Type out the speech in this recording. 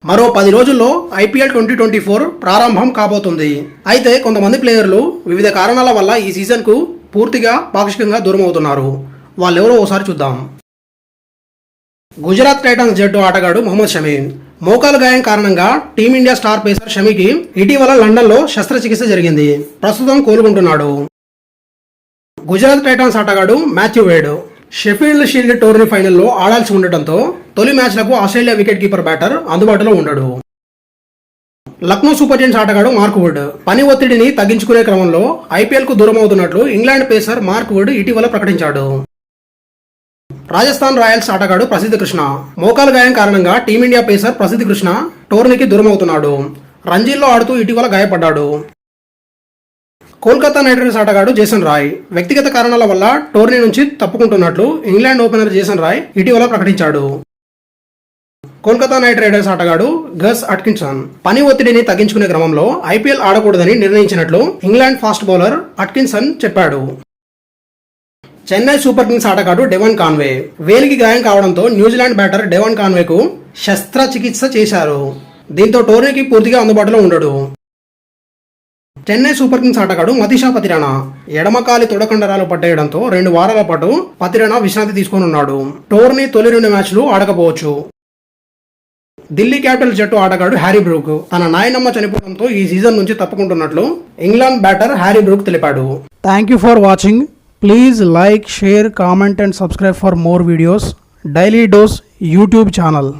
మరో 10 రోజుల్లో ఐపీఎల్ 2024 ప్రారంభం కాబోతుంది. అయితే కొంతమంది ప్లేయర్లు వివిధ కారణాల వల్ల ఈ సీజన్కు పూర్తిగా పాక్షికంగా దూరం అవుతున్నారు. వాళ్ళెవరో ఓసారి చూద్దాం. గుజరాత్ టైటన్స్ జట్టు ఆటగాడు మొహమ్మద్ షమి మోకాలు గాయం కారణంగా టీమిండియా స్టార్ పేసర్ షమికి ఇటీవల లండన్లో శస్త్రచికిత్స జరిగింది. ప్రస్తుతం కోలుకుంటున్నాడు. గుజరాత్ టైటన్స్ ఆటగాడు Matthew Wade Sheffield Shield tourney ఫైనల్లో ఆడాల్సి ఉండటంతో తొలి మ్యాచ్లకు ఆస్ట్రేలియా వికెట్ కీపర్ బ్యాటర్ అందుబాటులో ఉండడు. లక్నో సూపర్ జెయింట్స్ ఆటగాడు మార్క్ వుడ్ పని ఒత్తిడిని తగ్గించుకునే క్రమంలో ఐపీఎల్కు దూరం అవుతున్నట్లు ఇంగ్లాండ్ పేసర్ మార్క్ వుడ్ ఇటీవల ప్రకటించాడు. రాజస్థాన్ రాయల్స్ ఆటగాడు ప్రసిద్ధ్ కృష్ణ మోకాలు గాయం కారణంగా టీమిండియా పేసర్ ప్రసిద్ధ్ కృష్ణ టోర్నీకి దూరం అవుతున్నాడు. రంజీల్లో ఆడుతూ ఇటీవల గాయపడ్డాడు. కోల్కతా నైట్ రైడర్స్ ఆటగాడు జేసన్ రాయ్ వ్యక్తిగత కారణాల వల్ల టోర్నీ నుంచి తప్పుకుంటున్నట్లు ఇంగ్లాండ్ ఓపెనర్ జేసన్ రాయ్ ఇటీవల ప్రకటించాడు. కోల్కతా నైట్ రైడర్స్ ఆటగాడు గస్ అట్కిన్సన్ పని ఒత్తిడిని తగ్గించుకునే క్రమంలో ఐపీఎల్ ఆడకూడదని నిర్ణయించినట్లు ఇంగ్లాండ్ ఫాస్ట్ బౌలర్ అట్కిన్సన్ చెప్పాడు. చెన్నై సూపర్ కింగ్స్ ఆటగాడు డెవన్ కాన్వే వేలికి గాయం కావడంతో న్యూజిలాండ్ బ్యాటర్ డెవన్ కాన్వేకు శస్త్రచికిత్స చేశారు. దీంతో టోర్నీకి పూర్తిగా అందుబాటులో ఉండడు. చెన్నై సూపర్ కింగ్స్ ఆటగాడు మతీషా పతిరానా ఎడమకాలి తొడకండరాలు పట్టేయడంతో 2 వారాల పాటు పతిరానా విశ్రాంతి తీసుకోనున్నాడు. టోర్నీ తొలి 2 మ్యాచ్లు ఆడకపోవచ్చు. ఢిల్లీ క్యాపిటల్స్ జట్టు ఆటగాడు హ్యారీ బ్రూక్ తన నాయనమ్మ చనిపోవడంతో ఈ సీజన్ నుంచి తప్పుకుంటున్నట్లు ఇంగ్లాండ్ బ్యాటర్ హ్యారీ బ్రూక్ తెలిపాడు. Thank you for watching. Please like, share, comment and subscribe for more videos. Daily dose YouTube channel.